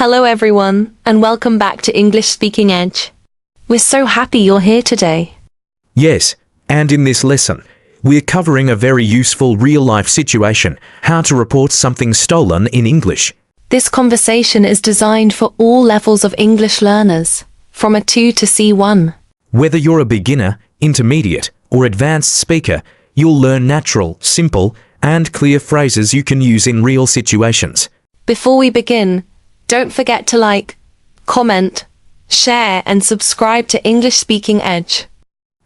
Hello everyone, and welcome back to English Speaking Edge. We're so happy you're here today. Yes, and in this lesson, we're covering a very useful real-life situation, how to report something stolen in English. This conversation is designed for all levels of English learners, from A2 to C1. Whether you're a beginner, intermediate, or advanced speaker, you'll learn natural, simple, and clear phrases you can use in real situations. Before we begin, don't forget to like, comment, share, and subscribe to English Speaking Edge.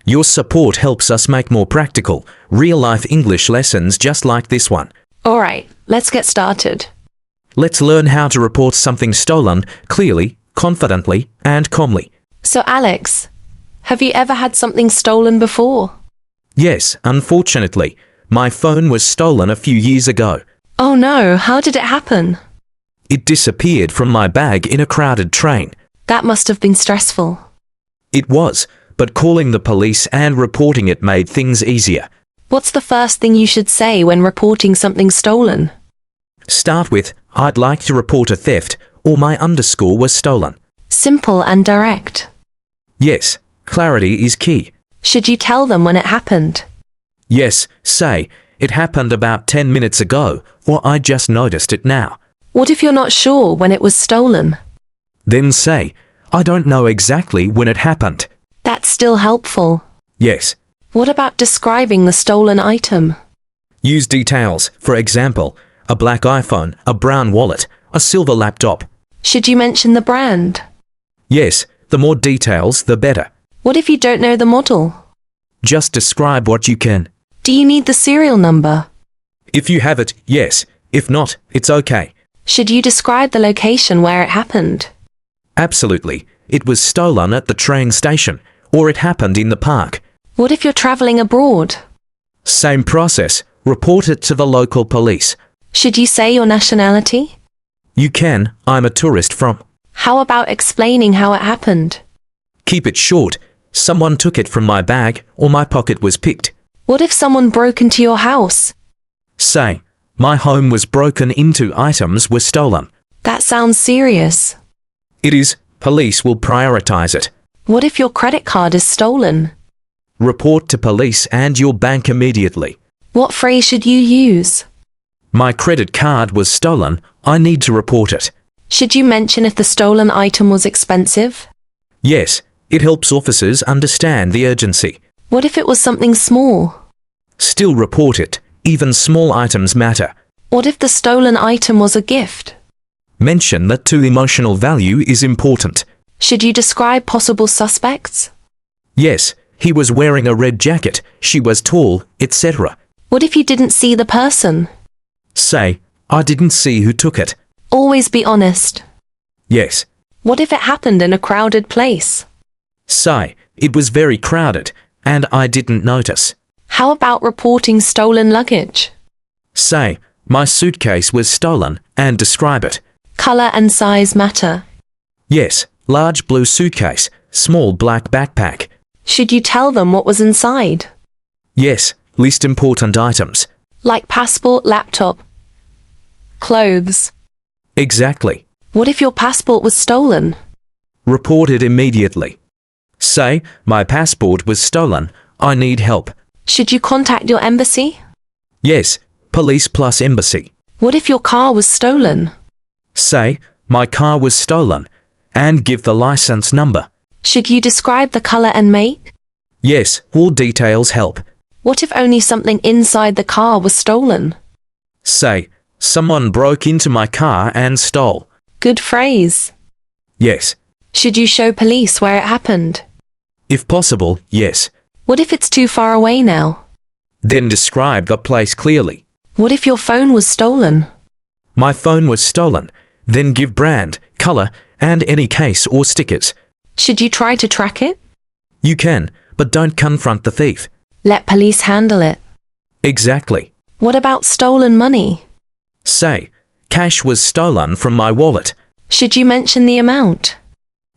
Your support helps us make more practical, real-life English lessons just like this one. Alright, let's get started. Let's learn how to report something stolen clearly, confidently, and calmly. So Alex, have you ever had something stolen before? Yes, unfortunately, my phone was stolen a few years ago. Oh no, how did it happen? It disappeared from my bag in a crowded train. That must have been stressful. It was, but calling the police and reporting it made things easier. What's the first thing you should say when reporting something stolen? Start with, I'd like to report a theft, or my underscore was stolen. Simple and direct. Yes, clarity is key. Should you tell them when it happened? Yes, say, it happened about 10 minutes ago, or I just noticed it now. What if you're not sure when it was stolen? Then say, I don't know exactly when it happened. That's still helpful. Yes. What about describing the stolen item? Use details, for example, a black iPhone, a brown wallet, a silver laptop. Should you mention the brand? Yes, the more details, the better. What if you don't know the model? Just describe what you can. Do you need the serial number? If you have it, yes. If not, it's okay. Should you describe the location where it happened? Absolutely. It was stolen at the train station, or it happened in the park. What if you're traveling abroad? Same process. Report it to the local police. Should you say your nationality? You can. I'm a tourist from. How about explaining how it happened? Keep it short. Someone took it from my bag, or my pocket was picked. What if someone broke into your house? Say, my home was broken into, items were stolen. That sounds serious. It is. Police will prioritize it. What if your credit card is stolen? Report to police and your bank immediately. What phrase should you use? My credit card was stolen. I need to report it. Should you mention if the stolen item was expensive? Yes, it helps officers understand the urgency. What if it was something small? Still report it. Even small items matter. What if the stolen item was a gift? Mention that too emotional value is important. Should you describe possible suspects? Yes, he was wearing a red jacket, she was tall, etc. What if you didn't see the person? Say, I didn't see who took it. Always be honest. Yes. What if it happened in a crowded place? Say, it was very crowded, and I didn't notice. How about reporting stolen luggage? Say, my suitcase was stolen, and describe it. Color and size matter. Yes, large blue suitcase, small black backpack. Should you tell them what was inside? Yes, list important items. Like passport, laptop, clothes. Exactly. What if your passport was stolen? Report it immediately. Say, my passport was stolen. I need help. Should you contact your embassy? Yes, police plus embassy. What if your car was stolen? Say, my car was stolen, and give the license number. Should you describe the color and make? Yes, all details help. What if only something inside the car was stolen? Say, someone broke into my car and stole. Good phrase. Yes. Should you show police where it happened? If possible, yes. What if it's too far away now? Then describe the place clearly. What if your phone was stolen? My phone was stolen. Then give brand, color, and any case or stickers. Should you try to track it? You can, but don't confront the thief. Let police handle it. Exactly. What about stolen money? Say, cash was stolen from my wallet. Should you mention the amount?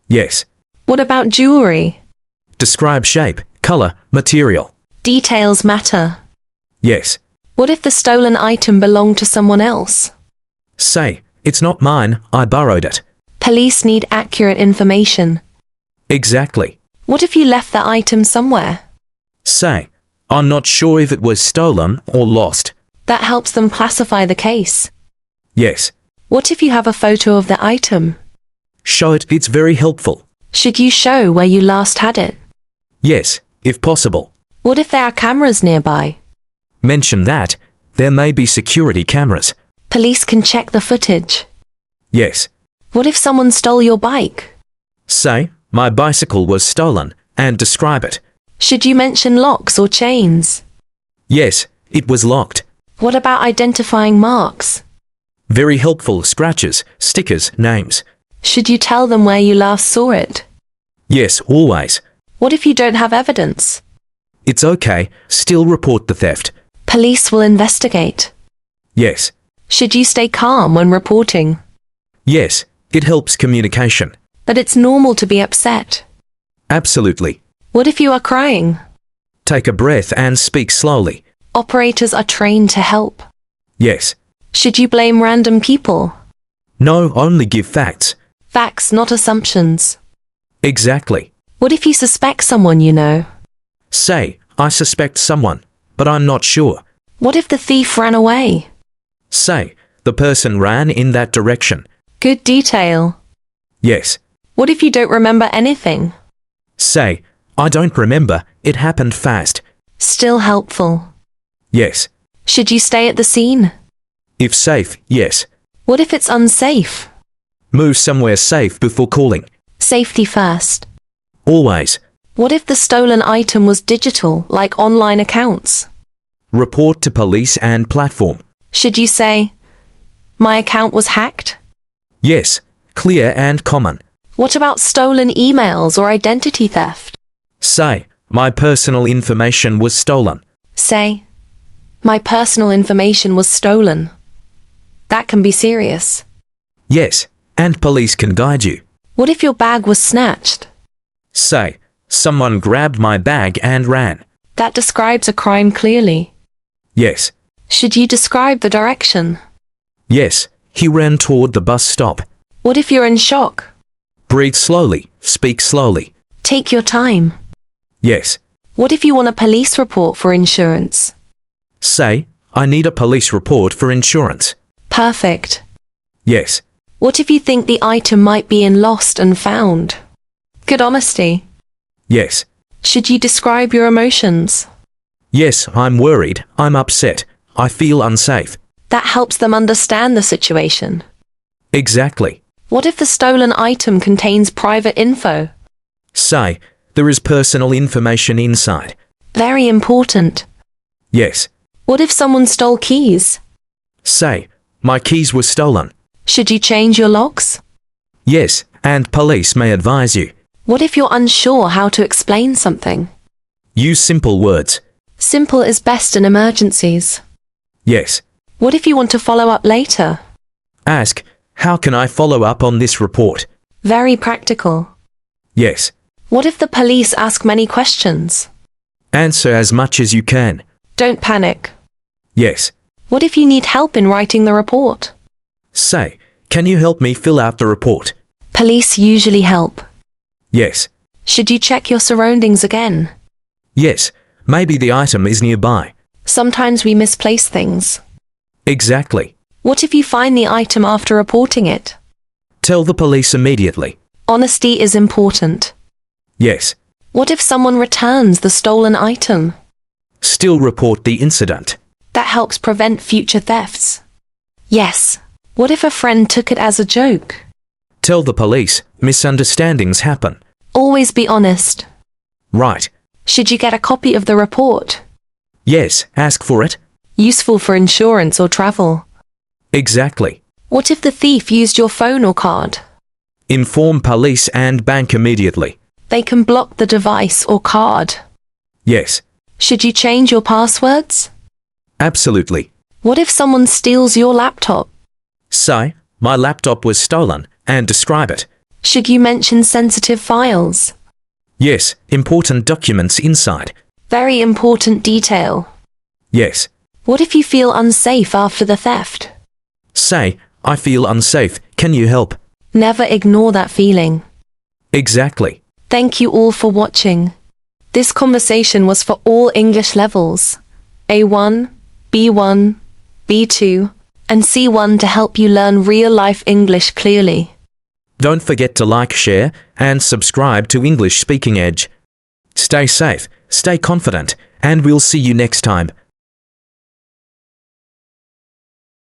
Yes. What about jewelry? Describe shape, color, material. Details matter. Yes. What if the stolen item belonged to someone else? Say, it's not mine, I borrowed it. Police need accurate information. Exactly. What if you left the item somewhere? Say, I'm not sure if it was stolen or lost. That helps them classify the case. Yes. What if you have a photo of the item? Show it, it's very helpful. Should you show where you last had it? Yes, if possible. What if there are cameras nearby? Mention that. There may be security cameras. Police can check the footage. Yes. What if someone stole your bike? Say, my bicycle was stolen, and describe it. Should you mention locks or chains? Yes, it was locked. What about identifying marks? Very helpful, scratches, stickers, names. Should you tell them where you last saw it? Yes, always. What if you don't have evidence? It's okay, still report the theft. Police will investigate. Yes. Should you stay calm when reporting? Yes, it helps communication. But it's normal to be upset. Absolutely. What if you are crying? Take a breath and speak slowly. Operators are trained to help. Yes. Should you blame random people? No, only give facts. Facts, not assumptions. Exactly. What if you suspect someone you know? Say, I suspect someone, but I'm not sure. What if the thief ran away? Say, the person ran in that direction. Good detail. Yes. What if you don't remember anything? Say, I don't remember, it happened fast. Still helpful. Yes. Should you stay at the scene? If safe, yes. What if it's unsafe? Move somewhere safe before calling. Safety first. Always. What if the stolen item was digital, like online accounts? Report to police and platform. Should you say, my account was hacked? Yes, clear and common. What about stolen emails or identity theft? Say, my personal information was stolen. Say, my personal information was stolen. That can be serious. Yes, and police can guide you. What if your bag was snatched? Say, someone grabbed my bag and ran. That describes a crime clearly. Yes. Should you describe the direction? Yes, he ran toward the bus stop. What if you're in shock? Breathe slowly, speak slowly. Take your time. Yes. What if you want a police report for insurance? Say, I need a police report for insurance. Perfect. Yes. What if you think the item might be in lost and found? Good honesty. Yes. Should you describe your emotions? Yes, I'm worried, I'm upset, I feel unsafe. That helps them understand the situation. Exactly. What if the stolen item contains private info? Say, there is personal information inside. Very important. Yes. What if someone stole keys? Say, my keys were stolen. Should you change your locks? Yes, and police may advise you. What if you're unsure how to explain something? Use simple words. Simple is best in emergencies. Yes. What if you want to follow up later? Ask, how can I follow up on this report? Very practical. Yes. What if the police ask many questions? Answer as much as you can. Don't panic. Yes. What if you need help in writing the report? Say, can you help me fill out the report? Police usually help. Yes. Should you check your surroundings again? Yes, maybe the item is nearby. Sometimes we misplace things. Exactly. What if you find the item after reporting it? Tell the police immediately. Honesty is important. Yes. What if someone returns the stolen item? Still report the incident. That helps prevent future thefts. Yes. What if a friend took it as a joke? Tell the police, misunderstandings happen. Always be honest. Right. Should you get a copy of the report? Yes, ask for it. Useful for insurance or travel. Exactly. What if the thief used your phone or card? Inform police and bank immediately. They can block the device or card. Yes. Should you change your passwords? Absolutely. What if someone steals your laptop? Say, my laptop was stolen, and describe it. Should you mention sensitive files? Yes, important documents inside. Very important detail. Yes. What if you feel unsafe after the theft? Say, I feel unsafe, can you help? Never ignore that feeling. Exactly. Thank you all for watching. This conversation was for all English levels, A1, B1, B2, and C1 to help you learn real-life English clearly. Don't forget to like, share, and subscribe to English Speaking Edge. Stay safe, stay confident, and we'll see you next time.